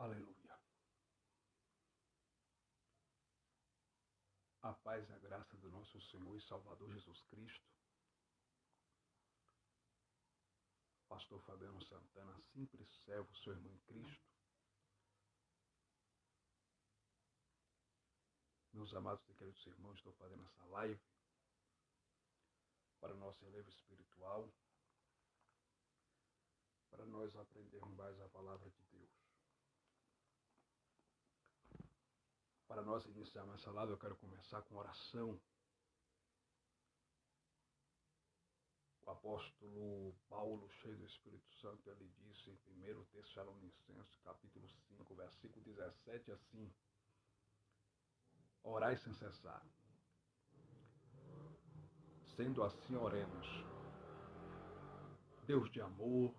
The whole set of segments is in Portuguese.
Aleluia. A paz e a graça do nosso Senhor e Salvador Jesus Cristo. Pastor Fabiano Santana, simples servo, seu irmão em Cristo. Meus amados e queridos irmãos, estou fazendo essa live para o nosso relevo espiritual, para nós aprendermos mais a palavra de Deus. Para nós iniciarmos essa live, eu quero começar com oração. O apóstolo Paulo, cheio do Espírito Santo, ele disse em 1 Tessalonicenses, capítulo 5, versículo 17, assim: orai sem cessar. Sendo assim, oremos. Deus de amor,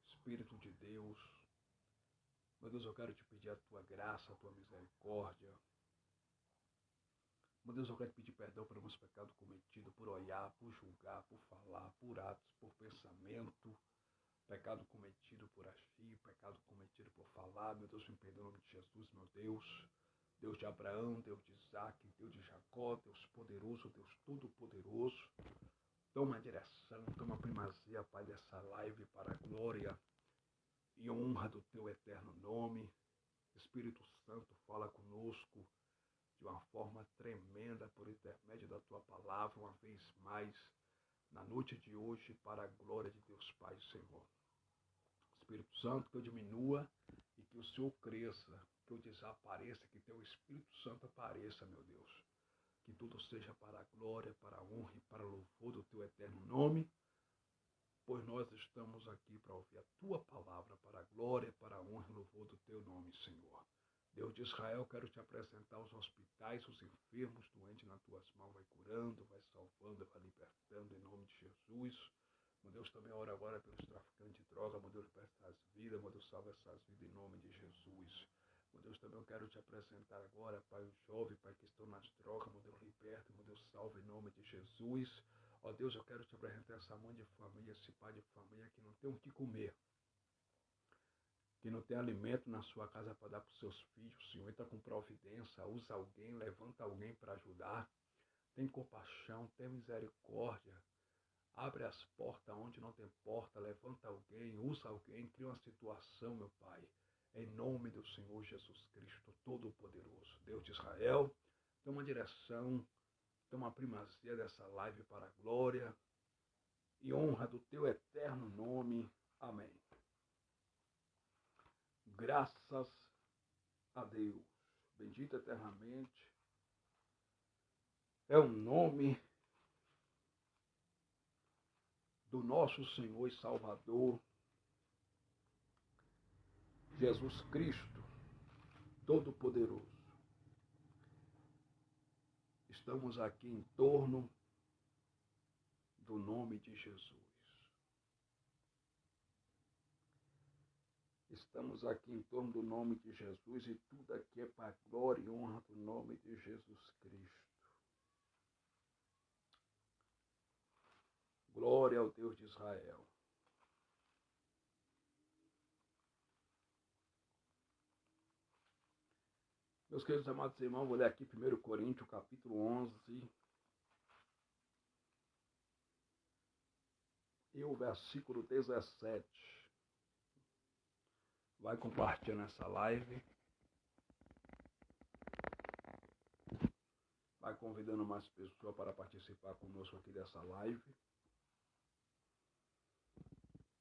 Espírito de Deus, meu Deus, eu quero te pedir a tua graça, a tua misericórdia. Meu Deus, eu quero te pedir perdão pelos meus pecados cometidos, por olhar, por julgar, por falar, por atos, por pensamento. Pecado cometido por agir, pecado cometido por falar. Meu Deus, me perdoa em nome de Jesus, meu Deus. Deus de Abraão, Deus de Isaac, Deus de Jacó, Deus poderoso, Deus todo-poderoso. Toma a direção, toma a primazia, Pai, dessa live para a glória e honra do teu eterno nome. Espírito Santo, fala conosco de uma forma tremenda por intermédio da tua palavra, uma vez mais, na noite de hoje, para a glória de Deus Pai, Senhor. Espírito Santo, que eu diminua e que o Senhor cresça, que eu desapareça, que teu Espírito Santo apareça, meu Deus. Que tudo seja para a glória, para a honra e para o louvor do teu eterno nome, pois nós estamos aqui para ouvir a tua palavra, para a glória, para a honra e louvor do teu nome, Senhor. Deus de Israel, quero te apresentar os hospitais, os enfermos, doentes nas tuas mãos, vai curando, vai salvando, vai libertando, em nome de Jesus. Meu Deus, também ora agora pelos traficantes de droga, meu Deus, liberta as vidas, meu Deus, salva essas vidas em nome de Jesus. Meu Deus, também eu quero te apresentar agora, Pai, os jovens, Pai, que estão nas drogas, meu Deus, liberta, meu Deus, salva em nome de Jesus. Ó Deus, eu quero te apresentar essa mãe de família, esse pai de família que não tem o que comer, que não tem alimento na sua casa para dar para os seus filhos. Senhor, entra com providência, usa alguém, levanta alguém para ajudar. Tem compaixão, tem misericórdia. Abre as portas onde não tem porta, levanta alguém, usa alguém, cria uma situação, meu Pai. Em nome do Senhor Jesus Cristo, Todo-Poderoso. Deus de Israel, toma direção, toma a primazia dessa live para a glória e honra do teu eterno nome. Amém. Graças a Deus. Bendito eternamente é o nome do nosso Senhor e Salvador, Jesus Cristo, Todo-Poderoso. Estamos aqui em torno do nome de Jesus. Estamos aqui em torno do nome de Jesus e tudo aqui é para a glória e honra do nome de Jesus Cristo. Glória ao Deus de Israel. Meus queridos amados irmãos, vou ler aqui 1 Coríntios, capítulo 11, e o versículo 17. Vai compartilhando essa live. Vai convidando mais pessoas para participar conosco aqui dessa live.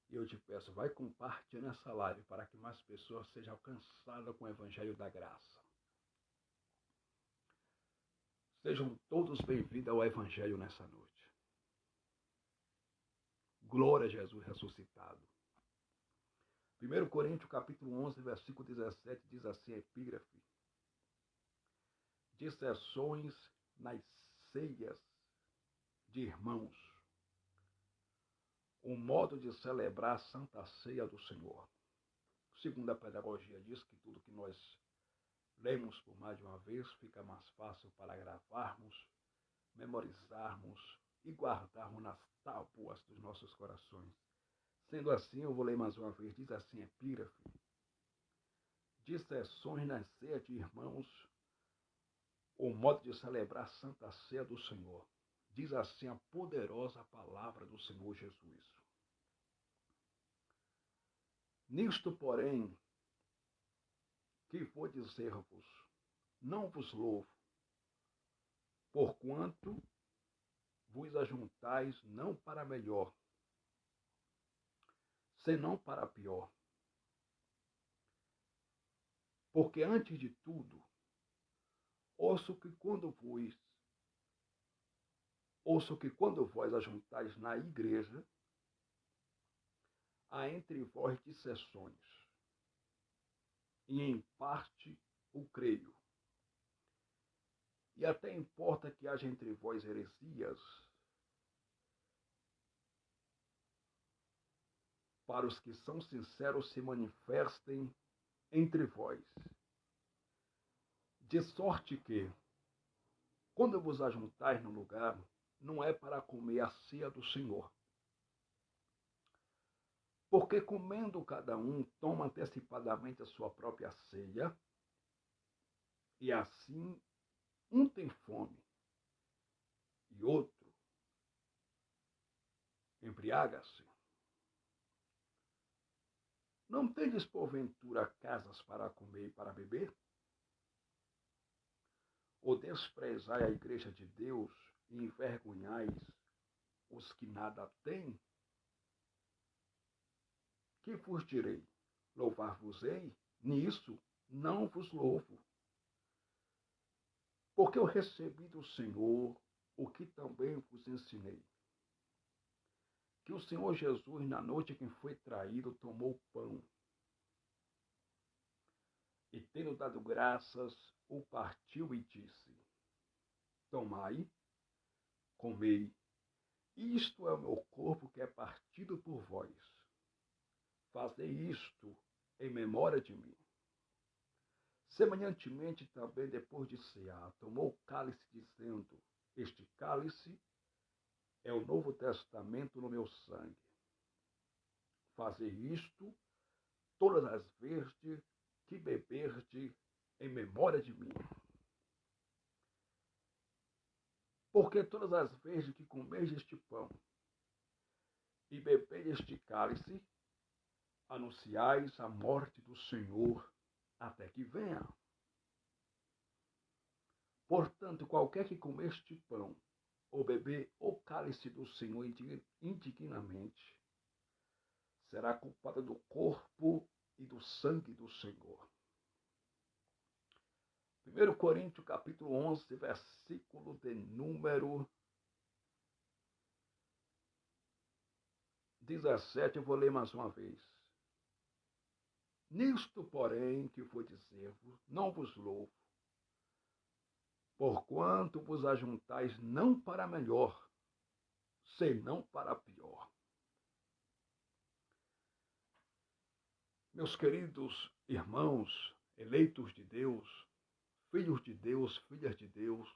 E eu te peço, vai compartilhando essa live para que mais pessoas sejam alcançadas com o Evangelho da Graça. Sejam todos bem-vindos ao Evangelho nessa noite. Glória a Jesus ressuscitado. 1 Coríntios capítulo 11, versículo 17, diz assim, epígrafe: disserções nas ceias de irmãos, o modo de celebrar a Santa Ceia do Senhor. Segundo a pedagogia diz que tudo que nós lemos por mais de uma vez fica mais fácil para gravarmos, memorizarmos e guardarmos nas tábuas dos nossos corações. Sendo assim, eu vou ler mais uma vez, diz assim, epígrafe: de sessões na ceia de irmãos, o modo de celebrar a Santa Ceia do Senhor. Diz assim a poderosa palavra do Senhor Jesus. Nisto, porém, que vou dizer-vos, não vos louvo, porquanto vos ajuntais não para melhor, senão para pior. Porque antes de tudo, ouço que quando vós ajuntais na igreja, há entre vós dissensões, e em parte o creio. E até importa que haja entre vós heresias, para os que são sinceros se manifestem entre vós. De sorte que, quando vos ajuntais no lugar, não é para comer a ceia do Senhor. Porque comendo cada um, toma antecipadamente a sua própria ceia, e assim um tem fome, e outro embriaga-se. Não tendes, porventura, casas para comer e para beber? Ou desprezai a igreja de Deus e envergonhais os que nada têm? Que vos direi? Louvar-vos-ei? Nisso não vos louvo. Porque eu recebi do Senhor o que também vos ensinei. Que o Senhor Jesus, na noite em que foi traído, tomou o pão. E tendo dado graças, o partiu e disse: Tomai, comei, isto é o meu corpo que é partido por vós. Fazei isto em memória de mim. Semelhantemente também, depois de cear, tomou o cálice, dizendo: Este cálice é o Novo Testamento no meu sangue. Fazei isto todas as vezes que beberdes em memória de mim. Porque todas as vezes que comeis este pão e bebeis este cálice, anunciais a morte do Senhor até que venha. Portanto, qualquer que comer este pão ou beber o cálice do Senhor indignamente, será culpado do corpo e do sangue do Senhor. 1 Coríntios capítulo 11, versículo de número 17, eu vou ler mais uma vez. Nisto, porém, que vou dizer-vos, não vos louvo, porquanto vos ajuntais não para melhor, senão para pior. Meus queridos irmãos, eleitos de Deus, filhos de Deus, filhas de Deus,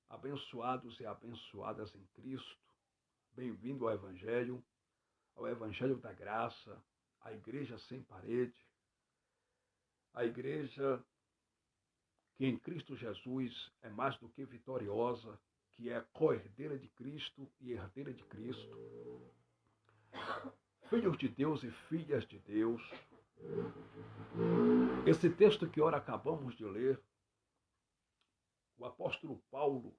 abençoados e abençoadas em Cristo, bem-vindo ao Evangelho da Graça, à Igreja Sem Parede, a Igreja que em Cristo Jesus é mais do que vitoriosa, que é co-herdeira de Cristo e herdeira de Cristo. Filhos de Deus e filhas de Deus, esse texto que ora acabamos de ler, o apóstolo Paulo,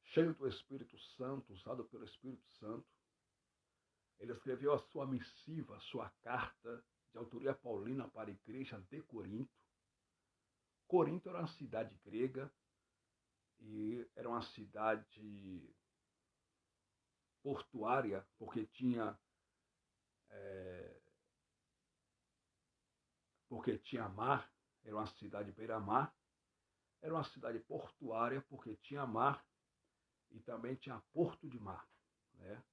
cheio do Espírito Santo, usado pelo Espírito Santo, ele escreveu a sua missiva, a sua carta de autoria paulina para a igreja de Corinto. Corinto era uma cidade grega e era uma cidade portuária, porque tinha mar, era uma cidade beira-mar, era uma cidade portuária, porque tinha mar e também tinha porto de mar, né?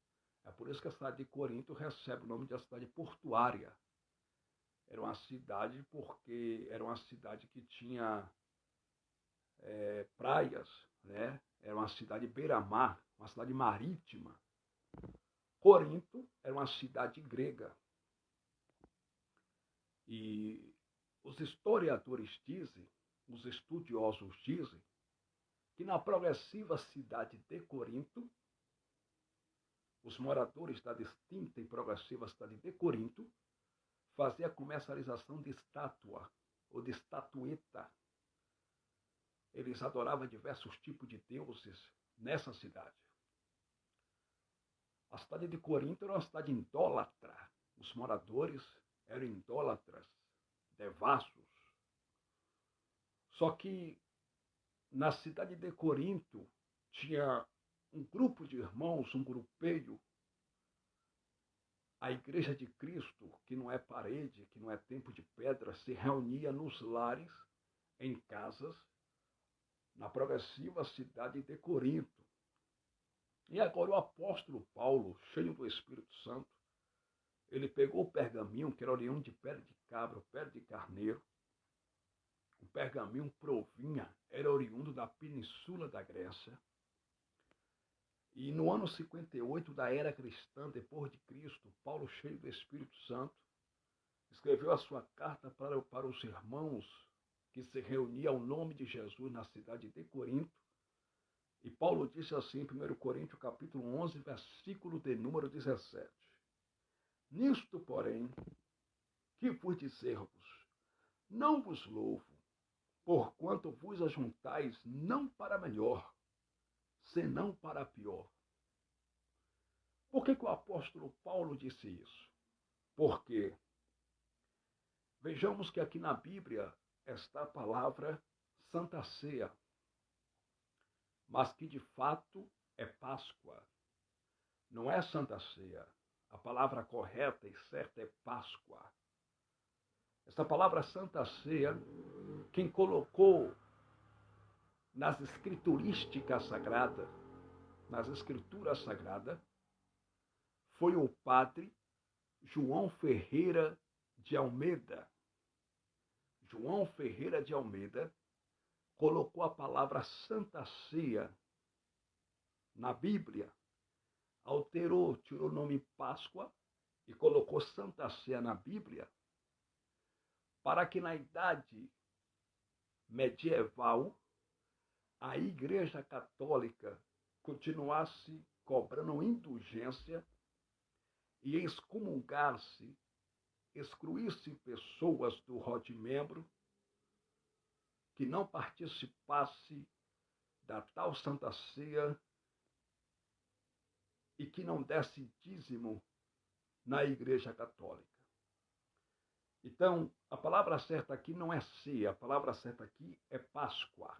É por isso que a cidade de Corinto recebe o nome de cidade portuária. Era uma cidade porque era uma cidade que tinha praias, né? Era uma cidade beira-mar, uma cidade marítima. Corinto era uma cidade grega. E os historiadores dizem, os estudiosos dizem, que na progressiva cidade de Corinto, os moradores da distinta e progressiva cidade de Corinto faziam a comercialização de estátua ou de estatueta. Eles adoravam diversos tipos de deuses nessa cidade. A cidade de Corinto era uma cidade idólatra. Os moradores eram idólatras, devassos. Só que na cidade de Corinto tinha um grupo de irmãos, um grupeio, a igreja de Cristo, que não é parede, que não é templo de pedra, se reunia nos lares, em casas, na progressiva cidade de Corinto. E agora o apóstolo Paulo, cheio do Espírito Santo, ele pegou o pergaminho, que era oriundo de pele de cabra, pele de carneiro. O pergaminho provinha, era oriundo da península da Grécia. E no ano 58 da era cristã, depois de Cristo, Paulo, cheio do Espírito Santo, escreveu a sua carta para os irmãos que se reuniam ao nome de Jesus na cidade de Corinto. E Paulo disse assim em 1 Coríntios capítulo 11, versículo de número 17. Nisto, porém, que vos dizer-vos, não vos louvo, porquanto vos ajuntais não para melhor, senão para pior. Por que o apóstolo Paulo disse isso? Porque vejamos que aqui na Bíblia está a palavra Santa Ceia, mas que de fato é Páscoa. Não é Santa Ceia. A palavra correta e certa é Páscoa. Essa palavra Santa Ceia, quem colocou nas escriturísticas sagradas, nas escrituras sagradas, foi o padre João Ferreira de Almeida. João Ferreira de Almeida colocou a palavra Santa Ceia na Bíblia, tirou o nome Páscoa e colocou Santa Ceia na Bíblia, para que na idade medieval a Igreja Católica continuasse cobrando indulgência e excomungar-se, excluir-se pessoas do rol de membro que não participasse da tal Santa Ceia e que não desse dízimo na Igreja Católica. Então, a palavra certa aqui não é ceia, a palavra certa aqui é Páscoa.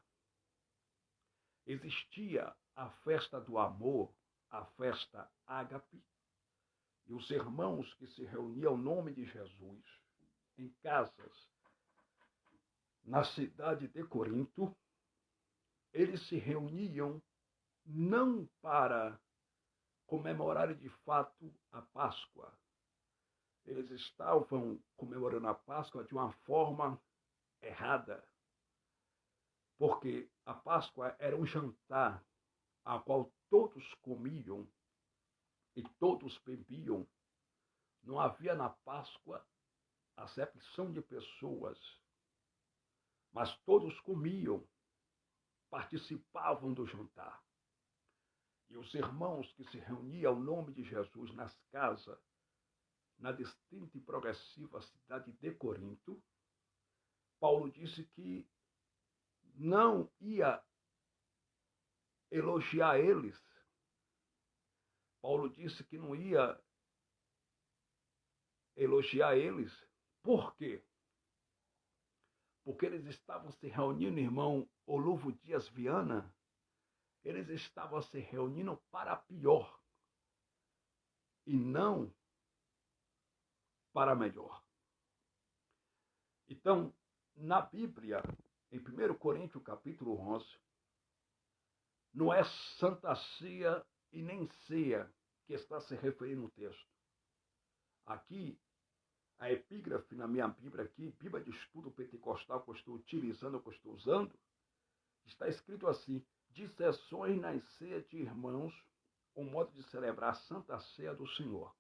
Existia a festa do amor, a festa ágape, e os irmãos que se reuniam ao nome de Jesus em casas na cidade de Corinto, eles se reuniam não para comemorar de fato a Páscoa. Eles estavam comemorando a Páscoa de uma forma errada, porque a Páscoa era um jantar a qual todos comiam e todos bebiam. Não havia na Páscoa acepção de pessoas, mas todos comiam, participavam do jantar. E os irmãos que se reuniam ao nome de Jesus nas casas, na distinta e progressiva cidade de Corinto, Paulo disse que não ia elogiar eles. Paulo disse que não ia elogiar eles. Por quê? Porque eles estavam se reunindo, irmão Oluvo Dias Viana, eles estavam se reunindo para pior e não para melhor. Então, na Bíblia, em 1 Coríntios capítulo 11, não é Santa Ceia e nem ceia que está se referindo no texto. Aqui, a epígrafe na minha Bíblia aqui, Bíblia de Estudo Pentecostal que eu estou utilizando, que eu estou usando, está escrito assim: dissessões nas ceias de irmãos, o modo de celebrar a Santa Ceia do Senhor.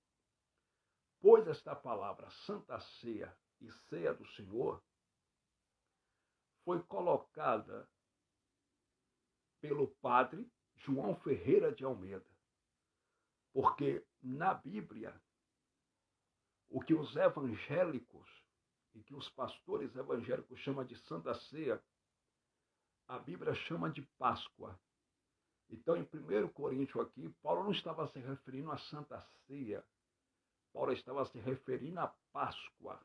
Pois esta palavra, Santa Ceia, e ceia do Senhor foi colocada pelo padre João Ferreira de Almeida, porque na Bíblia, o que os evangélicos e que os pastores evangélicos chamam de Santa Ceia, a Bíblia chama de Páscoa. Então, em 1 Coríntios aqui, Paulo não estava se referindo à Santa Ceia, Paulo estava se referindo à Páscoa.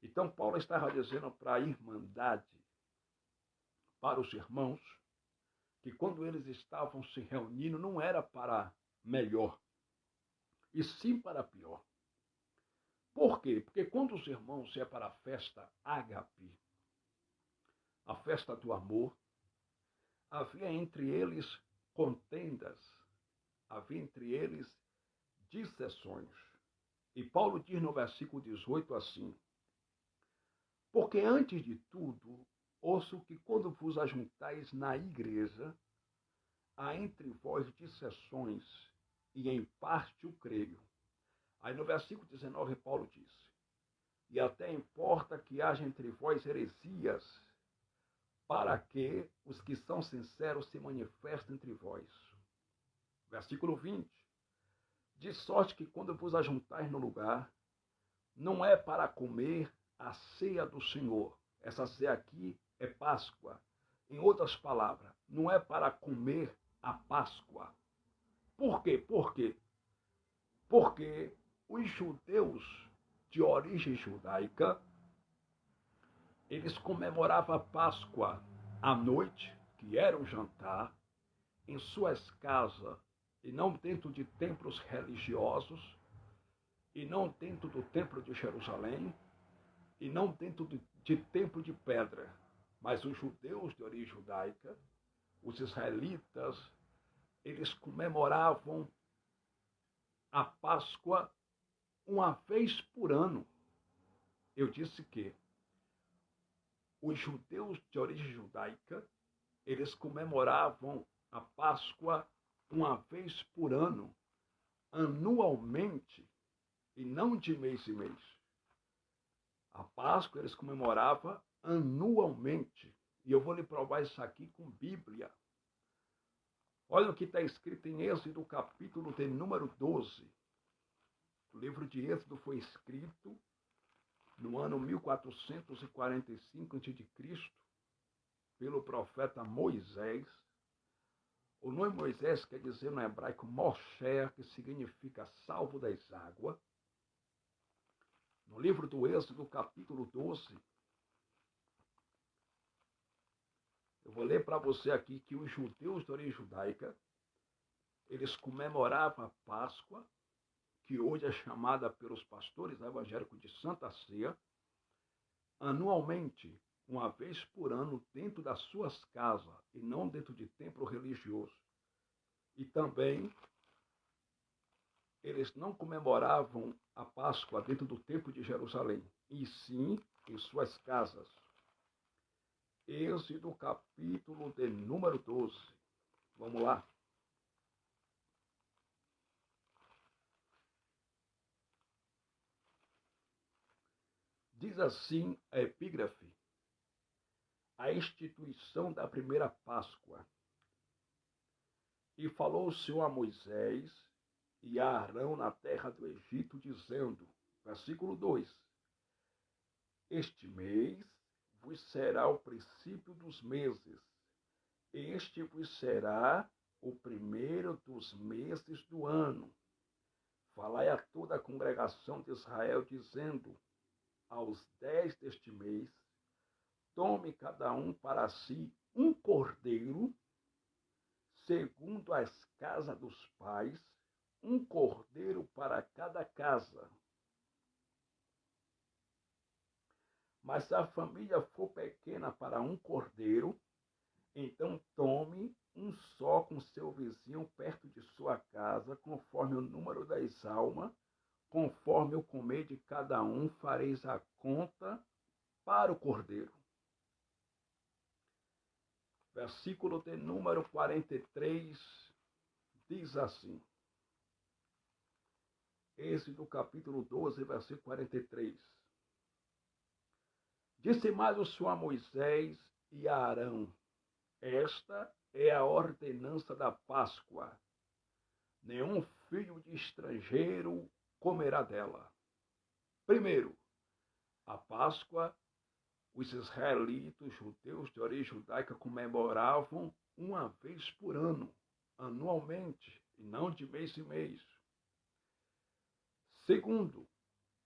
Então, Paulo estava dizendo para a Irmandade, para os irmãos, que quando eles estavam se reunindo, não era para melhor, e sim para pior. Por quê? Porque quando os irmãos iam para a festa ágape, a festa do amor, havia entre eles contendas, havia entre eles dissessões. E Paulo diz no versículo 18 assim: porque antes de tudo, ouço que quando vos ajuntais na igreja, há entre vós dissessões, e em parte o creio. Aí no versículo 19 Paulo diz: e até importa que haja entre vós heresias, para que os que são sinceros se manifestem entre vós. Versículo 20. De sorte que quando vos ajuntais no lugar, não é para comer a ceia do Senhor. Essa ceia aqui é Páscoa. Em outras palavras, não é para comer a Páscoa. Por quê? Porque os judeus de origem judaica, eles comemoravam a Páscoa à noite, que era um jantar, em suas casas, e não dentro de templos religiosos, e não dentro do templo de Jerusalém, e não dentro de templo de pedra. Mas os judeus de origem judaica, os israelitas, eles comemoravam a Páscoa uma vez por ano. Eu disse que os judeus de origem judaica, eles comemoravam a Páscoa uma vez por ano, anualmente, e não de mês em mês. A Páscoa eles comemoravam anualmente. E eu vou lhe provar isso aqui com Bíblia. Olha o que está escrito em Êxodo, capítulo de número 12. O livro de Êxodo foi escrito no ano 1445 a.C., pelo profeta Moisés. O nome Moisés quer dizer no hebraico Moshe, que significa salvo das águas. No livro do Êxodo, capítulo 12, eu vou ler para você aqui que os judeus de origem judaica, eles comemoravam a Páscoa, que hoje é chamada pelos pastores evangélicos de Santa Ceia, anualmente, uma vez por ano, dentro das suas casas, e não dentro de templo religioso. E também, eles não comemoravam a Páscoa dentro do templo de Jerusalém, e sim em suas casas. Êxodo, capítulo de número 12. Vamos lá. Diz assim a epígrafe: a instituição da primeira Páscoa. E falou o Senhor a Moisés e a Arão na terra do Egito, dizendo, versículo 2: este mês vos será o princípio dos meses, este vos será o primeiro dos meses do ano. Falai a toda a congregação de Israel, dizendo, aos 10 deste mês, tome cada um para si um cordeiro, segundo as casas dos pais, um cordeiro para cada casa. Mas se a família for pequena para um cordeiro, então tome um só com seu vizinho perto de sua casa, conforme o número das almas, conforme o comer de cada um, fareis a conta para o cordeiro. Versículo de número 43 diz assim. Êxodo capítulo 12, versículo 43. Disse mais o Senhor a Moisés e a Arão: esta é a ordenança da Páscoa. Nenhum filho de estrangeiro comerá dela. Primeiro, a Páscoa, os israelitas, judeus de origem judaica, comemoravam uma vez por ano, anualmente, e não de mês em mês. Segundo,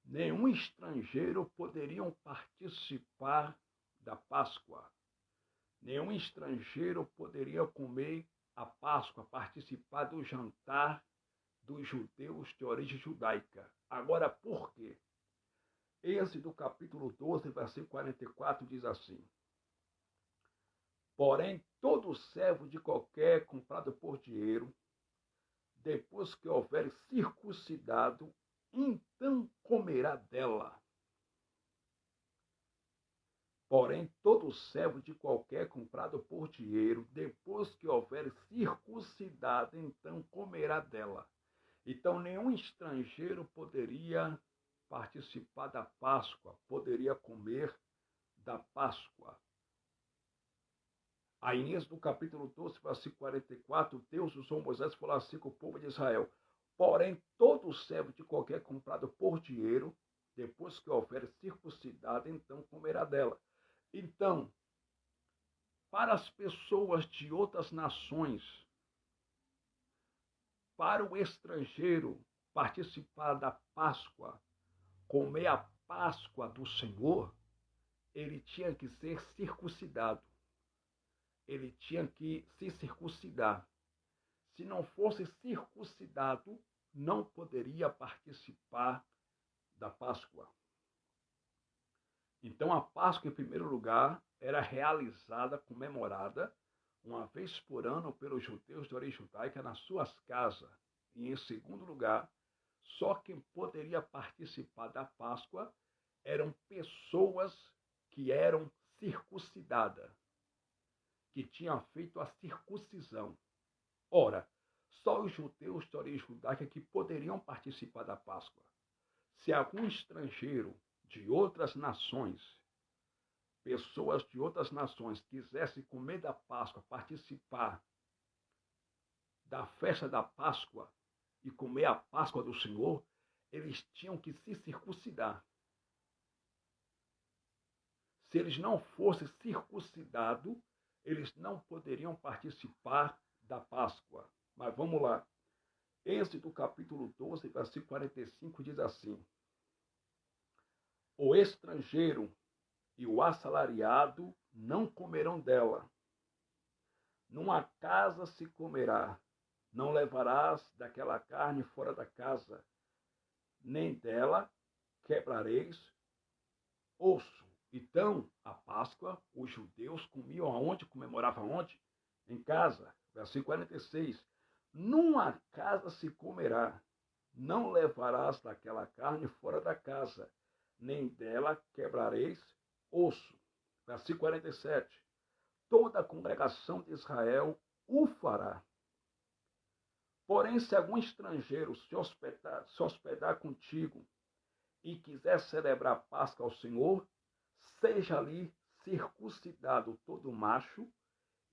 nenhum estrangeiro poderia participar da Páscoa. Nenhum estrangeiro poderia comer a Páscoa, participar do jantar dos judeus de origem judaica. Agora, por quê? Êxodo capítulo 12, versículo 44 diz assim: porém, todo servo de qualquer comprado por dinheiro, depois que houver circuncidado, então comerá dela. Porém, todo servo de qualquer comprado por dinheiro, depois que houver circuncidado, então comerá dela. Então, nenhum estrangeiro poderia participar da Páscoa, poderia comer da Páscoa. Aí, início do capítulo 12, versículo 44, Deus usou Moisés e falou assim com o povo de Israel: porém, todo servo de qualquer comprado por dinheiro, depois que houver circuncidado, então comerá dela. Então, para as pessoas de outras nações, para o estrangeiro participar da Páscoa, comer a Páscoa do Senhor, ele tinha que ser circuncidado. Ele tinha que se circuncidar. Se não fosse circuncidado, não poderia participar da Páscoa. Então, a Páscoa, em primeiro lugar, era realizada, comemorada, uma vez por ano pelos judeus de origem judaica nas suas casas. E, em segundo lugar, só quem poderia participar da Páscoa eram pessoas que eram circuncidadas, que tinham feito a circuncisão. Ora, só os judeus de origem judaica que poderiam participar da Páscoa. Se algum estrangeiro de outras nações, pessoas de outras nações quisessem comer da Páscoa, participar da festa da Páscoa e comer a Páscoa do Senhor, eles tinham que se circuncidar. Se eles não fossem circuncidados, eles não poderiam participar da Páscoa. Mas vamos lá. Êxodo capítulo 12, versículo 45 diz assim: o estrangeiro e o assalariado não comerão dela. Numa casa se comerá. Não levarás daquela carne fora da casa, nem dela quebrareis osso. Então, a Páscoa, os judeus comiam aonde? Comemoravam aonde? Em casa. Versículo 46. Numa casa se comerá. Não levarás daquela carne fora da casa, nem dela quebrareis osso. Versículo 47. Toda a congregação de Israel o fará. Porém, se algum estrangeiro se hospedar contigo e quiser celebrar a Páscoa ao Senhor, seja ali circuncidado todo macho,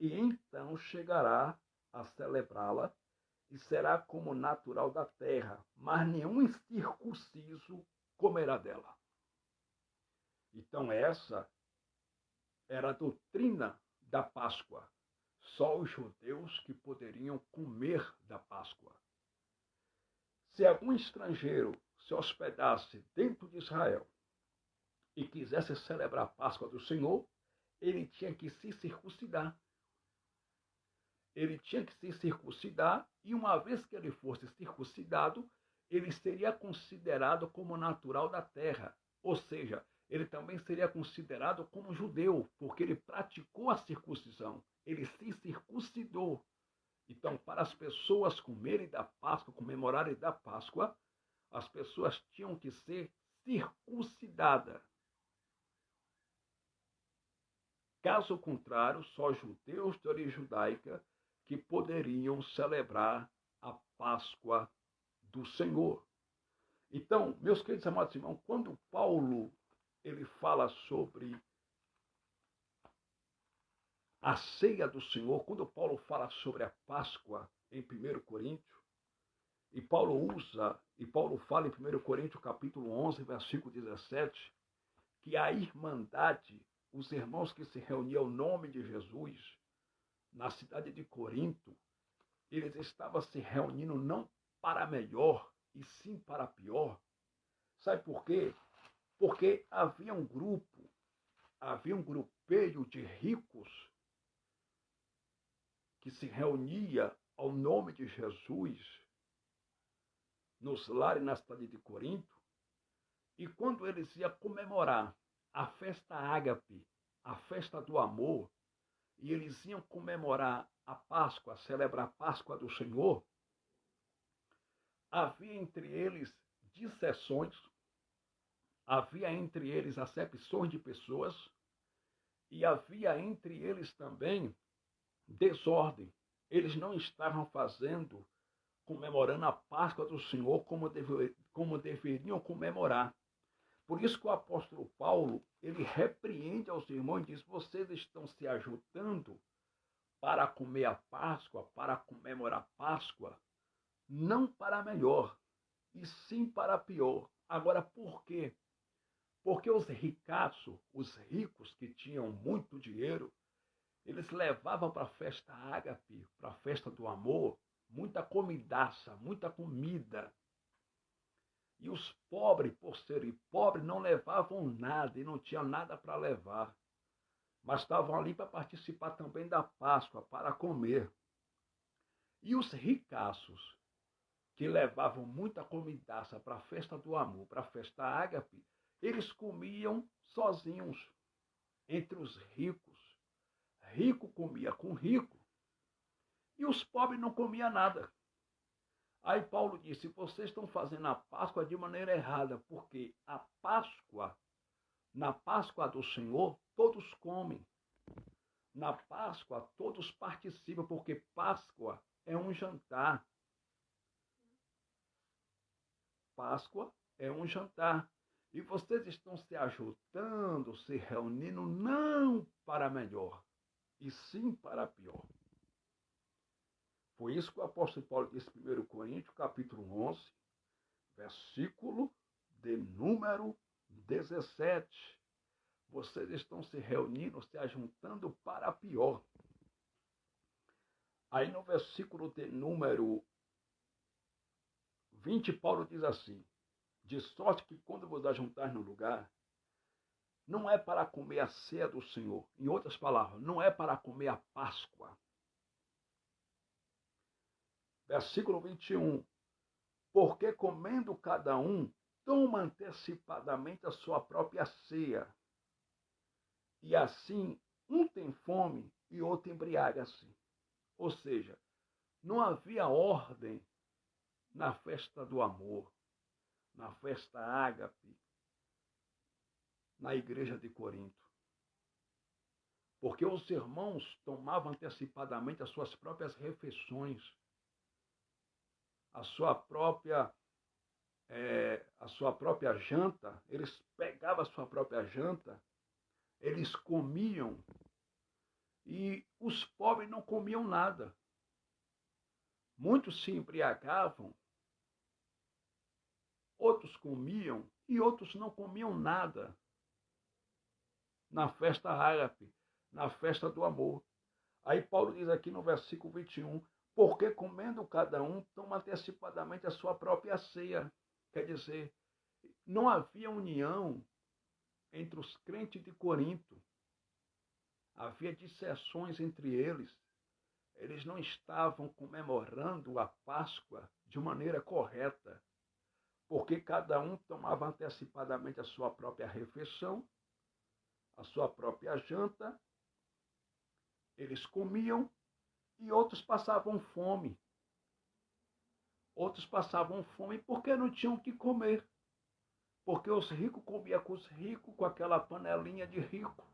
e então chegará a celebrá-la, e será como natural da terra, mas nenhum incircunciso comerá dela. Então essa era a doutrina da Páscoa. Só os judeus que poderiam comer da Páscoa. Se algum estrangeiro se hospedasse dentro de Israel e quisesse celebrar a Páscoa do Senhor, ele tinha que se circuncidar. Ele tinha que se circuncidar, e uma vez que ele fosse circuncidado, ele seria considerado como natural da terra. Ou seja, ele também seria considerado como judeu, porque ele praticou a circuncisão. Ele se circuncidou. Então, para as pessoas comerem da Páscoa, comemorarem da Páscoa, as pessoas tinham que ser circuncidadas. Caso contrário, só judeus de origem judaica que poderiam celebrar a Páscoa do Senhor. Então, meus queridos amados irmãos, quando Paulo ele fala sobre a ceia do Senhor, quando Paulo fala sobre a Páscoa em 1 Coríntios, e Paulo fala em 1 Coríntios capítulo 11, versículo 17, que a irmandade, os irmãos que se reuniam em nome de Jesus, na cidade de Corinto, eles estavam se reunindo não para melhor, e sim para pior. Sabe por quê? Porque havia um grupeiro de ricos que se reunia ao nome de Jesus nos lares na cidade de Corinto, e quando eles iam comemorar a festa ágape, a festa do amor, e eles iam comemorar a Páscoa, celebrar a Páscoa do Senhor, havia entre eles dissensões, havia entre eles acepções de pessoas, e havia entre eles também desordem. Eles não estavam comemorando a Páscoa do Senhor como deveriam comemorar. Por isso que o apóstolo Paulo, ele repreende aos irmãos e diz: vocês estão se ajudando para comer a Páscoa, para comemorar a Páscoa, não para melhor, e sim para pior. Agora, por quê? Porque os ricaços, os ricos que tinham muito dinheiro, eles levavam para a festa ágape, para a festa do amor, muita comidaça, muita comida. E os pobres, por serem pobres, não levavam nada e não tinham nada para levar. Mas estavam ali para participar também da Páscoa, para comer. E os ricaços, que levavam muita comidaça para a festa do amor, para a festa ágape, eles comiam sozinhos, entre os ricos. Rico comia com rico e os pobres não comiam nada. Aí Paulo disse: vocês estão fazendo a Páscoa de maneira errada, porque a Páscoa, na Páscoa do Senhor, todos comem. Na Páscoa, todos participam, porque Páscoa é um jantar. Páscoa é um jantar. E vocês estão se ajudando, se reunindo, não para melhor, e sim para pior. Foi isso que o apóstolo Paulo disse em 1 Coríntios, capítulo 11, versículo de número 17. Vocês estão se reunindo, se ajuntando para pior. Aí no versículo de número 20, Paulo diz assim: de sorte que quando vos ajuntar no lugar, não é para comer a ceia do Senhor. Em outras palavras, não é para comer a Páscoa. Versículo 21. Porque comendo cada um, toma antecipadamente a sua própria ceia. E assim, um tem fome e outro embriaga-se. Ou seja, não havia ordem na festa do amor, na festa ágape, na igreja de Corinto. Porque os irmãos tomavam antecipadamente as suas próprias refeições, a sua própria janta. Eles pegavam a sua própria janta, eles comiam, e os pobres não comiam nada. Muitos se embriagavam, outros comiam e outros não comiam nada na festa ágape, na festa do amor. Aí Paulo diz aqui no versículo 21, porque comendo cada um, toma antecipadamente a sua própria ceia. Quer dizer, não havia união entre os crentes de Corinto. Havia dissensões entre eles. Eles não estavam comemorando a Páscoa de maneira correta, porque cada um tomava antecipadamente a sua própria refeição, a sua própria janta, eles comiam e outros passavam fome. Outros passavam fome porque não tinham o que comer. Porque os ricos comiam com os ricos, com aquela panelinha de rico.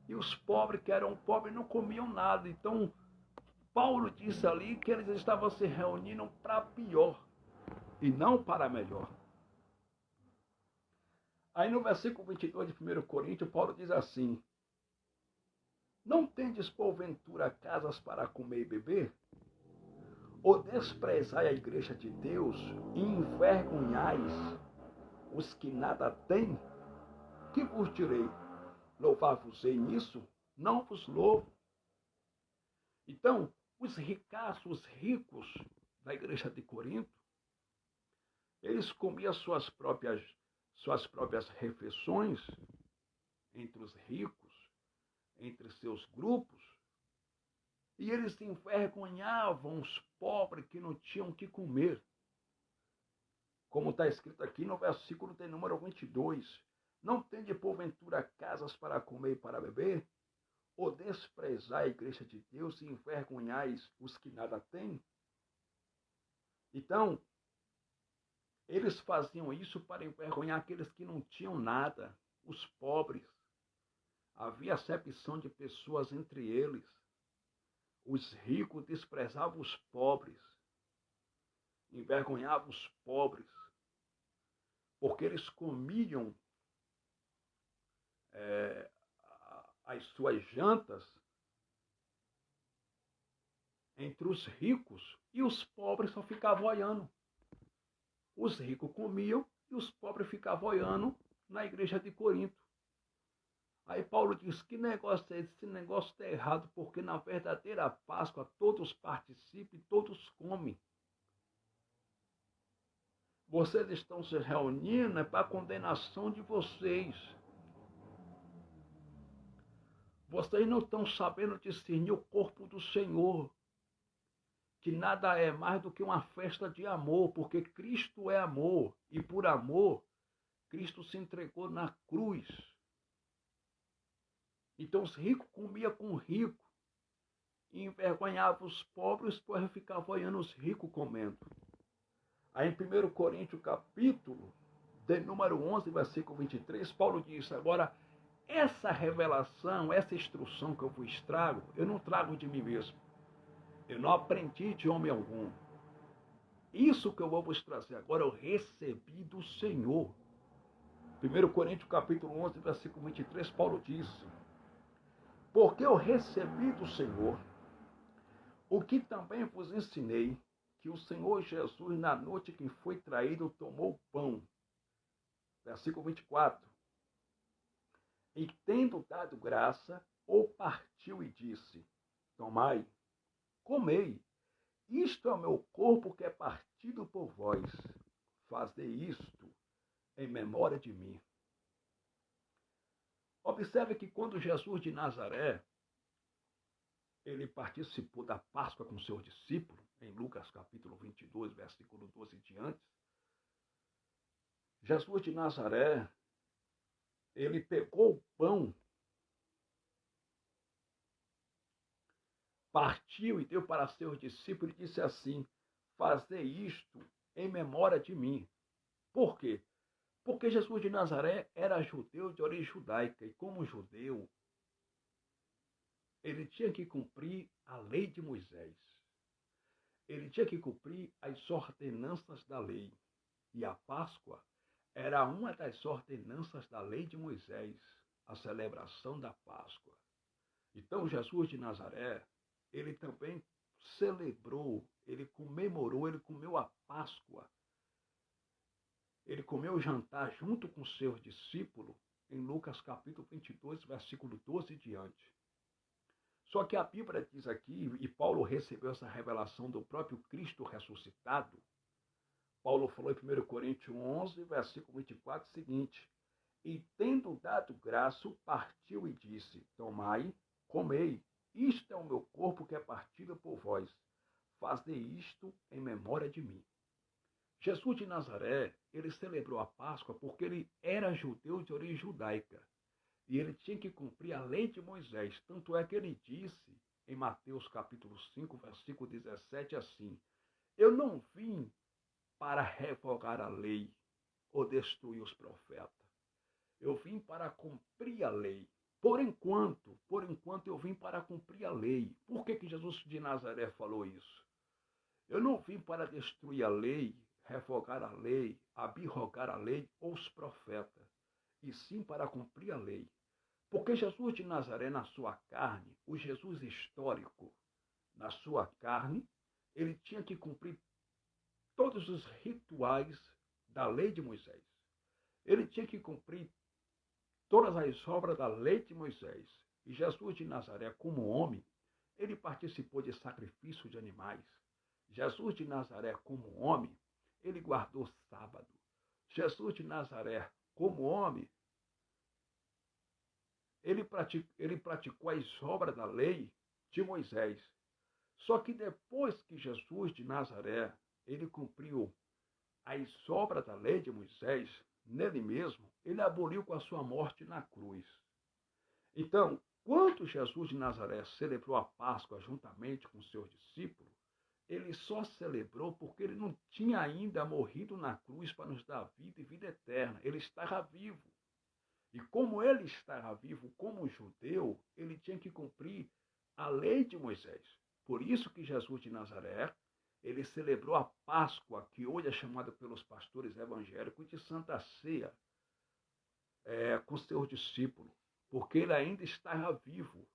E os pobres, que eram pobres, não comiam nada. Então, Paulo disse ali que eles estavam se reunindo para pior e não para melhor. Aí no versículo 22 de 1 Coríntios, Paulo diz assim: Não tendes porventura casas para comer e beber? Ou desprezai a igreja de Deus e envergonhais os que nada têm? Que vos direi? Louvar-vos-ei nisso? Não vos louvo. Então, os ricaços, os ricos da igreja de Corinto, eles comiam suas próprias refeições entre os ricos, entre seus grupos, e eles envergonhavam os pobres que não tinham o que comer. Como está escrito aqui no versículo de número 22. Não tende porventura casas para comer e para beber? Ou desprezai a igreja de Deus e envergonhais os que nada têm? Então, eles faziam isso para envergonhar aqueles que não tinham nada, os pobres. Havia acepção de pessoas entre eles. Os ricos desprezavam os pobres, envergonhavam os pobres, porque eles comiam as suas jantas entre os ricos e os pobres só ficavam olhando. Os ricos comiam e os pobres ficavam olhando na igreja de Corinto. Aí Paulo diz, que negócio é esse? Esse negócio está errado, porque na verdadeira Páscoa todos participam e todos comem. Vocês estão se reunindo para a condenação de vocês. Vocês não estão sabendo discernir o corpo do Senhor, que nada é mais do que uma festa de amor, porque Cristo é amor, e por amor, Cristo se entregou na cruz. Então os ricos comiam com os ricos, e envergonhavam os pobres, pois ficavam olhando os ricos comendo. Aí em 1 Coríntios, capítulo de número 11, versículo 23, Paulo diz, agora, essa revelação, essa instrução que eu vos trago, eu não trago de mim mesmo. Eu não aprendi de homem algum. Isso que eu vou vos trazer agora, eu recebi do Senhor. 1 Coríntios, capítulo 11, versículo 23, Paulo diz, porque eu recebi do Senhor o que também vos ensinei, que o Senhor Jesus, na noite que foi traído, tomou o pão. Versículo 24. E tendo dado graça, o partiu e disse, tomai, comei, isto é o meu corpo que é partido por vós. Fazei isto em memória de mim. Observe que quando Jesus de Nazaré, ele participou da Páscoa com seus discípulos, em Lucas capítulo 22, versículo 12 e diante, Jesus de Nazaré, ele pegou o pão, partiu e deu para seus discípulos e disse assim, fazei isto em memória de mim. Por quê? Porque Jesus de Nazaré era judeu de origem judaica, e como judeu, ele tinha que cumprir a lei de Moisés. Ele tinha que cumprir as ordenanças da lei. E a Páscoa era uma das ordenanças da lei de Moisés, a celebração da Páscoa. Então Jesus de Nazaré, ele também celebrou, ele comemorou, ele comeu a Páscoa. Ele comeu o jantar junto com seus discípulos em Lucas capítulo 22, versículo 12 e diante. Só que a Bíblia diz aqui, e Paulo recebeu essa revelação do próprio Cristo ressuscitado. Paulo falou em 1 Coríntios 11, versículo 24, o seguinte, e tendo dado graça, partiu e disse, tomai, comei, isto é o meu corpo que é partido por vós. Fazei isto em memória de mim. Jesus de Nazaré, ele celebrou a Páscoa porque ele era judeu de origem judaica. E ele tinha que cumprir a lei de Moisés. Tanto é que ele disse, em Mateus capítulo 5, versículo 17, assim, eu não vim para revogar a lei ou destruir os profetas. Eu vim para cumprir a lei. Por enquanto eu vim para cumprir a lei. Por que Jesus de Nazaré falou isso? Eu não vim para destruir a lei, revogar a lei, abrogar a lei ou os profetas, e sim para cumprir a lei. Porque Jesus de Nazaré, na sua carne, o Jesus histórico, na sua carne, ele tinha que cumprir todos os rituais da lei de Moisés. Ele tinha que cumprir todas as obras da lei de Moisés. E Jesus de Nazaré, como homem, ele participou de sacrifício de animais. Jesus de Nazaré, como homem, ele guardou sábado. Jesus de Nazaré, como homem, ele praticou as obras da lei de Moisés. Só que depois que Jesus de Nazaré, ele cumpriu as obras da lei de Moisés, nele mesmo, ele aboliu com a sua morte na cruz. Então, quando Jesus de Nazaré celebrou a Páscoa juntamente com seus discípulos, ele só celebrou porque ele não tinha ainda morrido na cruz para nos dar vida e vida eterna. Ele estava vivo. E como ele estava vivo como judeu, ele tinha que cumprir a lei de Moisés. Por isso que Jesus de Nazaré, ele celebrou a Páscoa, que hoje é chamada pelos pastores evangélicos de Santa Ceia, com seus discípulos, porque ele ainda estava vivo.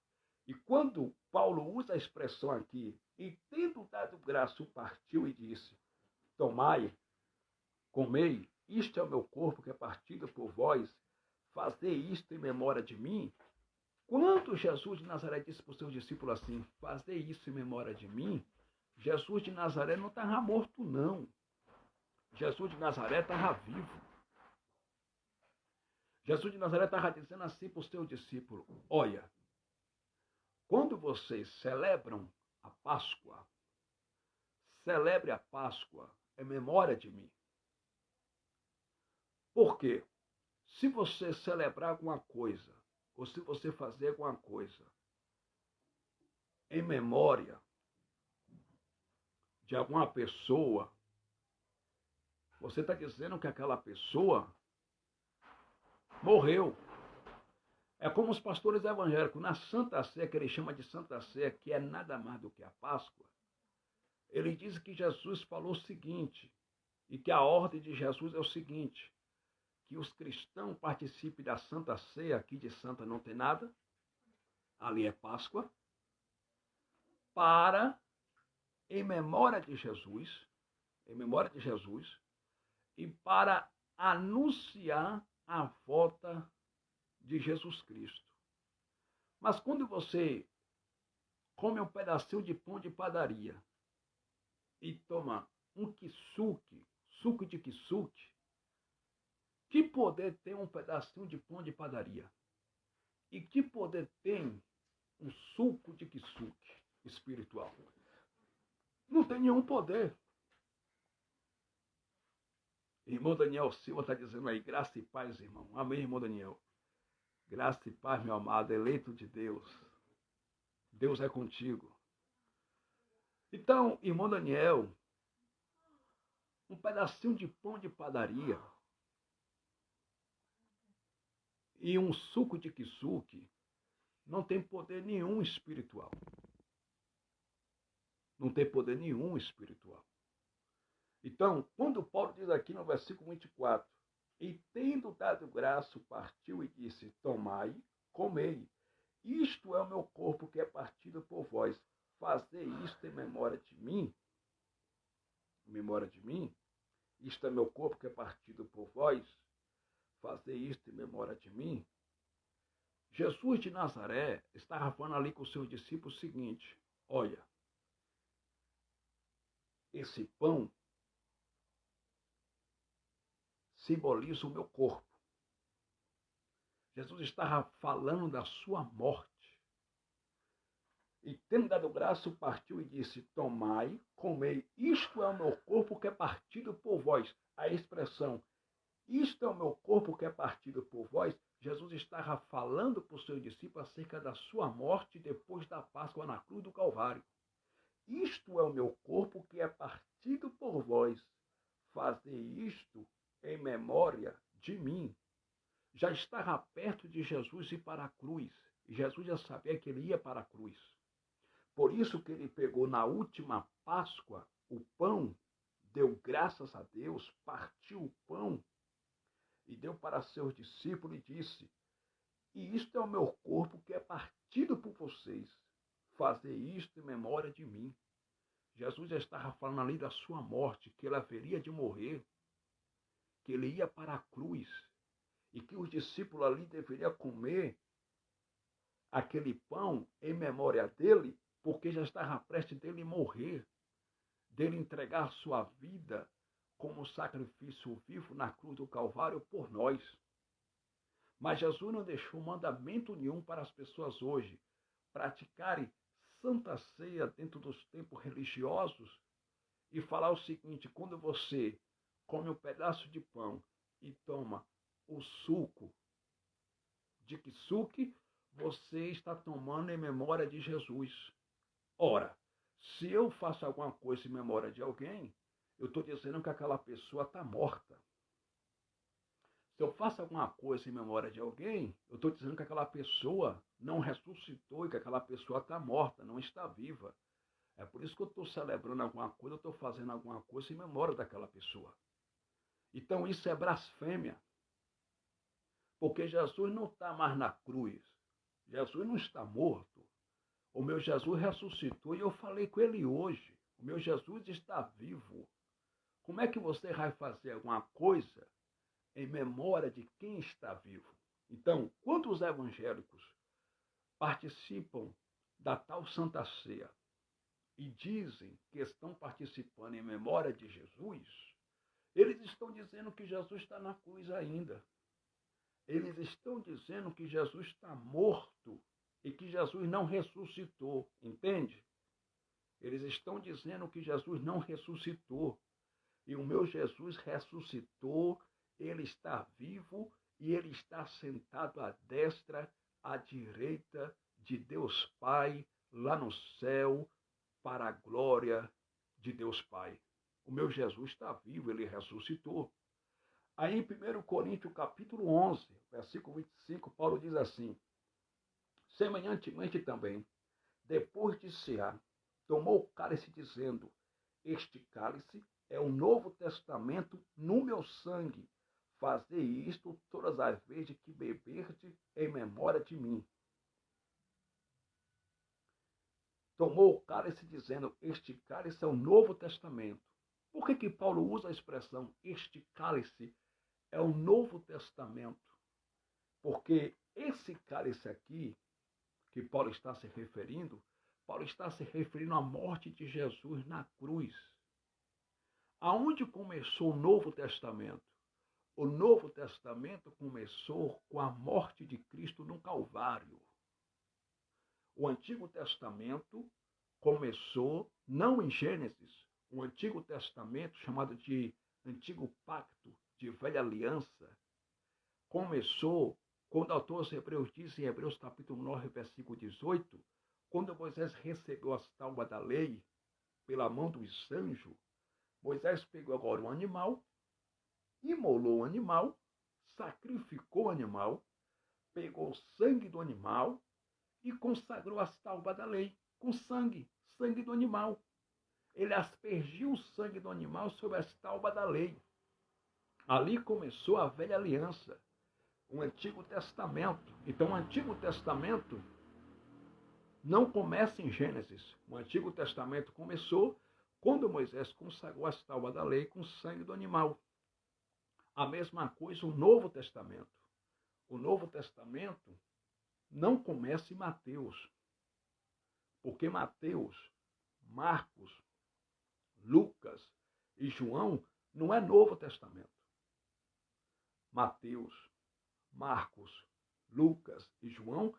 E quando Paulo usa a expressão aqui, e tendo dado graça, partiu e disse, tomai, comei, isto é o meu corpo que é partido por vós, fazei isto em memória de mim. Quando Jesus de Nazaré disse para os seus discípulos assim, fazei isso em memória de mim, Jesus de Nazaré não estava morto, não. Jesus de Nazaré estava vivo. Jesus de Nazaré estava dizendo assim para os seus discípulos, olha, quando vocês celebram a Páscoa, celebre a Páscoa em memória de mim. Por quê? Se você celebrar alguma coisa, ou se você fazer alguma coisa em memória de alguma pessoa, você está dizendo que aquela pessoa morreu. É como os pastores evangélicos, na Santa Ceia, que ele chama de Santa Ceia, que é nada mais do que a Páscoa, ele diz que Jesus falou o seguinte, e que a ordem de Jesus é o seguinte, que os cristãos participem da Santa Ceia, aqui de Santa não tem nada, ali é Páscoa, para, em memória de Jesus, e para anunciar a volta de Jesus Cristo. Mas quando você come um pedacinho de pão de padaria e toma um kisuke, suco de kisuke, que poder tem um pedacinho de pão de padaria? E que poder tem um suco de kisuke espiritual? Não tem nenhum poder. Irmão Daniel Silva está dizendo aí, graça e paz, irmão. Amém, irmão Daniel. Graça e paz, meu amado, eleito de Deus. Deus é contigo. Então, irmão Daniel, um pedacinho de pão de padaria e um suco de kisuke não tem poder nenhum espiritual. Não tem poder nenhum espiritual. Então, quando Paulo diz aqui no versículo 24, e tendo dado graça, partiu e disse, tomai, comei, isto é o meu corpo que é partido por vós, fazei isto em memória de mim, isto é meu corpo que é partido por vós, fazei isto em memória de mim. Jesus de Nazaré estava falando ali com os seus discípulos o seguinte, olha, esse pão simboliza o meu corpo. Jesus estava falando da sua morte. E tendo dado graça, partiu e disse, tomai, comei, isto é o meu corpo que é partido por vós. A expressão, isto é o meu corpo que é partido por vós, Jesus estava falando para os seus discípulos acerca da sua morte depois da Páscoa na cruz do Calvário. Isto é o meu corpo que é partido por vós. Fazei isto em memória de mim. Já estava perto de Jesus ir para a cruz. Jesus já sabia que ele ia para a cruz. Por isso que ele pegou na última Páscoa o pão, deu graças a Deus, partiu o pão e deu para seus discípulos e disse, E isto é o meu corpo que é partido por vocês. Fazer isto em memória de mim. Jesus já estava falando ali da sua morte, que ele haveria de morrer, que ele ia para a cruz e que os discípulos ali deveriam comer aquele pão em memória dele, porque já estava prestes dele morrer, dele entregar sua vida como sacrifício vivo na cruz do Calvário por nós. Mas Jesus não deixou mandamento nenhum para as pessoas hoje praticarem Santa Ceia dentro dos tempos religiosos e falar o seguinte: quando você come um pedaço de pão e toma o suco de kisuke, você está tomando em memória de Jesus. Ora, se eu faço alguma coisa em memória de alguém, eu estou dizendo que aquela pessoa está morta. Se eu faço alguma coisa em memória de alguém, eu estou dizendo que aquela pessoa não ressuscitou e que aquela pessoa está morta, não está viva. É por isso que eu estou celebrando alguma coisa, eu estou fazendo alguma coisa em memória daquela pessoa. Então isso é blasfêmia. Porque Jesus não está mais na cruz. Jesus não está morto. O meu Jesus ressuscitou e eu falei com ele hoje. O meu Jesus está vivo. Como é que você vai fazer alguma coisa em memória de quem está vivo? Então, quando os evangélicos participam da tal Santa Ceia e dizem que estão participando em memória de Jesus, eles estão dizendo que Jesus está na cruz ainda. Eles estão dizendo que Jesus está morto e que Jesus não ressuscitou, entende? Eles estão dizendo que Jesus não ressuscitou. E o meu Jesus ressuscitou, ele está vivo e ele está sentado à destra, à direita de Deus Pai, lá no céu, para a glória de Deus Pai. O meu Jesus está vivo, ele ressuscitou. Aí em 1 Coríntios capítulo 11, versículo 25, Paulo diz assim: semelhantemente também, depois de cear, tomou o cálice dizendo: este cálice é o Novo Testamento no meu sangue. Fazei isto todas as vezes que beberdes em memória de mim. Tomou o cálice dizendo: este cálice é o Novo Testamento. Por que Paulo usa a expressão este cálice é o Novo Testamento? Porque esse cálice aqui, que Paulo está se referindo à morte de Jesus na cruz. Aonde começou o Novo Testamento? O Novo Testamento começou com a morte de Cristo no Calvário. O Antigo Testamento começou não em Gênesis. O Antigo Testamento, chamado de Antigo Pacto, de Velha Aliança, começou quando o autor aos Hebreus diz em Hebreus capítulo 9, versículo 18, quando Moisés recebeu as tábuas da lei pela mão dos anjos, Moisés pegou agora um animal, imolou o animal, sacrificou o animal, pegou o sangue do animal e consagrou as tábuas da lei com sangue do animal. Ele aspergiu o sangue do animal sobre as tábuas da lei. Ali começou a velha aliança, o Antigo Testamento. Então, o Antigo Testamento não começa em Gênesis. O Antigo Testamento começou quando Moisés consagrou as tábuas da lei com sangue do animal. A mesma coisa o Novo Testamento. O Novo Testamento não começa em Mateus, porque Mateus, Marcos, Lucas e João não é Novo Testamento. Mateus, Marcos, Lucas e João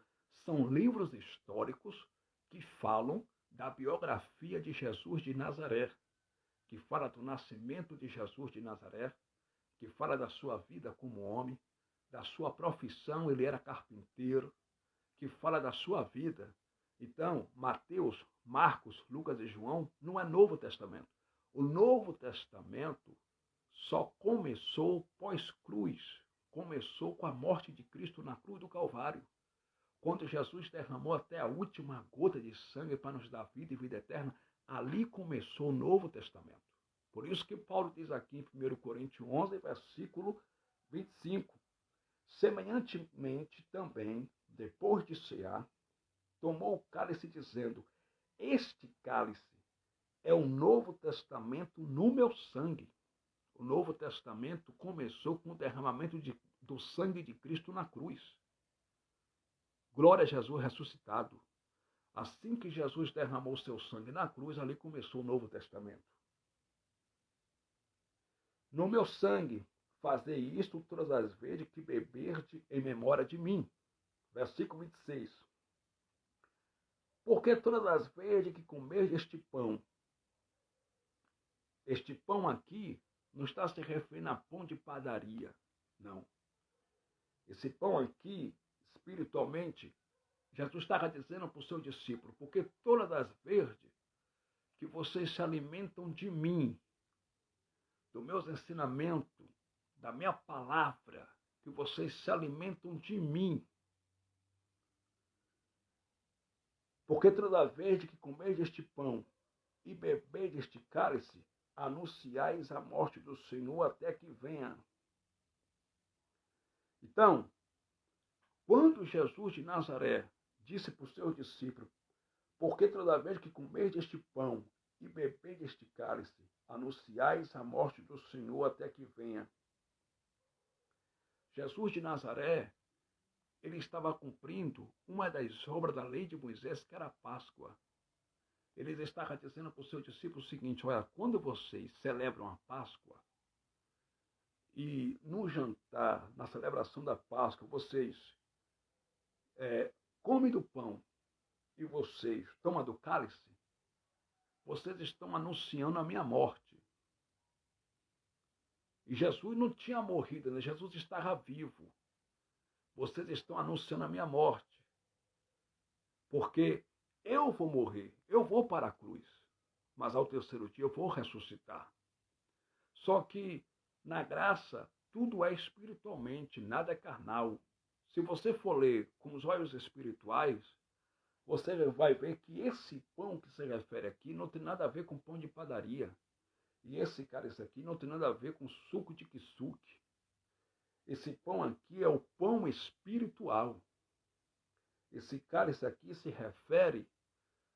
são livros históricos que falam da biografia de Jesus de Nazaré, que fala do nascimento de Jesus de Nazaré, que fala da sua vida como homem, da sua profissão, ele era carpinteiro, que fala da sua vida. Então, Mateus, Marcos, Lucas e João não é Novo Testamento. O Novo Testamento só começou pós-cruz, começou com a morte de Cristo na cruz do Calvário, quando Jesus derramou até a última gota de sangue para nos dar vida e vida eterna. Ali começou o Novo Testamento. Por isso que Paulo diz aqui em 1 Coríntios 11, versículo 25, Semelhantemente também, depois de cear, tomou o cálice dizendo: este cálice é o Novo Testamento no meu sangue. O Novo Testamento começou com o derramamento do sangue de Cristo na cruz. Glória a Jesus ressuscitado. Assim que Jesus derramou seu sangue na cruz, ali começou o Novo Testamento. No meu sangue, fazei isto todas as vezes que beberdes em memória de mim. Versículo 26. Porque todas as vezes que comerdes este pão aqui não está se referindo a pão de padaria, não. Esse pão aqui, espiritualmente, Jesus estava dizendo para o seu discípulo, porque todas as vezes que vocês se alimentam de mim, dos meus ensinamentos, da minha palavra, que vocês se alimentam de mim, porque toda vez que comeis este pão e bebeis este cálice, anunciais a morte do Senhor até que venha. Então, quando Jesus de Nazaré disse para os seus discípulos, porque toda vez que comeis este pão e bebeis este cálice, anunciais a morte do Senhor até que venha. Jesus de Nazaré, ele estava cumprindo uma das obras da lei de Moisés, que era a Páscoa. Ele estava dizendo para os seus discípulos o seguinte: olha, quando vocês celebram a Páscoa, e no jantar, na celebração da Páscoa, vocês comem do pão e vocês tomam do cálice, vocês estão anunciando a minha morte. E Jesus não tinha morrido, né? Jesus estava vivo. Vocês estão anunciando a minha morte. Porque eu vou morrer, eu vou para a cruz, mas ao terceiro dia eu vou ressuscitar. Só que na graça tudo é espiritualmente, nada é carnal. Se você for ler com os olhos espirituais, você vai ver que esse pão que se refere aqui não tem nada a ver com pão de padaria. E esse cálice aqui não tem nada a ver com suco de kisuke. Esse pão aqui é o pão espiritual. Esse cálice aqui se refere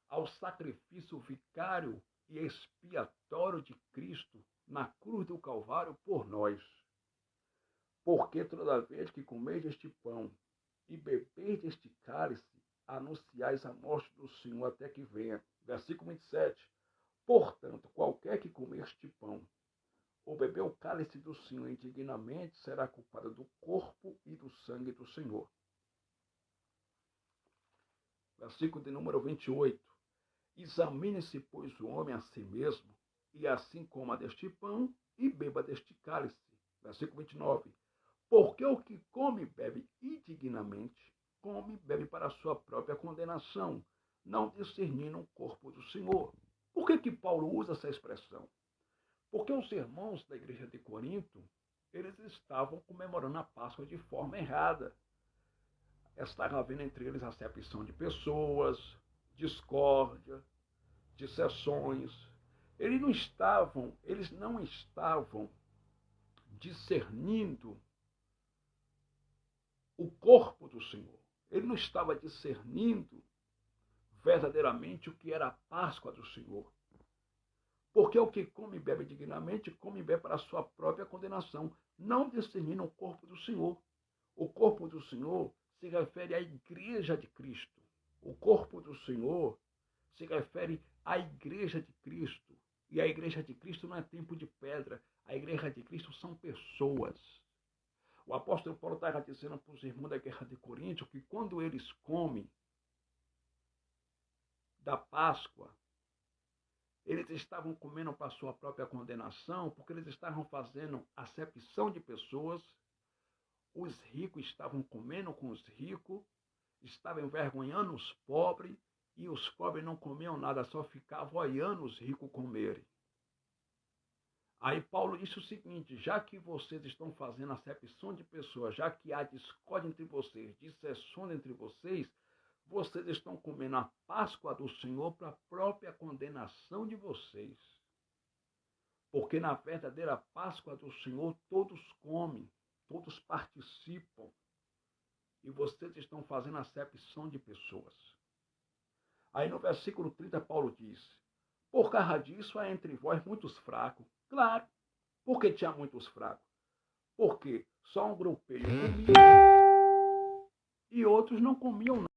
ao sacrifício vicário e expiatório de Cristo na cruz do Calvário por nós. Porque toda vez que comeis este pão e bebeis este cálice, anunciais a morte do Senhor até que venha. Versículo 27. Portanto, qualquer que comer este pão ou beber o cálice do Senhor indignamente será culpado do corpo e do sangue do Senhor. Versículo de número 28. Examine-se, pois, o homem a si mesmo, e assim coma deste pão e beba deste cálice. Versículo 29. Porque o que come e bebe indignamente, come e bebe para a sua própria condenação, não discernindo o corpo do Senhor. Por que Paulo usa essa expressão? Porque os irmãos da igreja de Corinto, eles estavam comemorando a Páscoa de forma errada. Estava havendo entre eles acepção de pessoas, discórdia, dissensões. Eles não estavam discernindo o corpo do Senhor. Ele não estava discernindo verdadeiramente o que era a Páscoa do Senhor. Porque o que come e bebe dignamente, come e bebe para a sua própria condenação, não discernindo o corpo do Senhor. O corpo do Senhor se refere à igreja de Cristo. O corpo do Senhor se refere à igreja de Cristo. E a igreja de Cristo não é templo de pedra. A igreja de Cristo são pessoas. O apóstolo Paulo estava dizendo para os irmãos da guerra de Corinto que quando eles comem da Páscoa, eles estavam comendo para a sua própria condenação, porque eles estavam fazendo acepção de pessoas. Os ricos estavam comendo com os ricos, estavam envergonhando os pobres, e os pobres não comiam nada, só ficavam olhando os ricos comerem. Aí Paulo disse o seguinte: já que vocês estão fazendo acepção de pessoas, já que há discórdia entre vocês, dissensões entre vocês, vocês estão comendo a Páscoa do Senhor para a própria condenação de vocês. Porque na verdadeira Páscoa do Senhor todos comem, todos participam. E vocês estão fazendo acepção de pessoas. Aí no versículo 30, Paulo diz: por causa disso há entre vós muitos fracos. Claro, porque tinha muitos fracos. Porque só um grupelho comia e outros não comiam nada.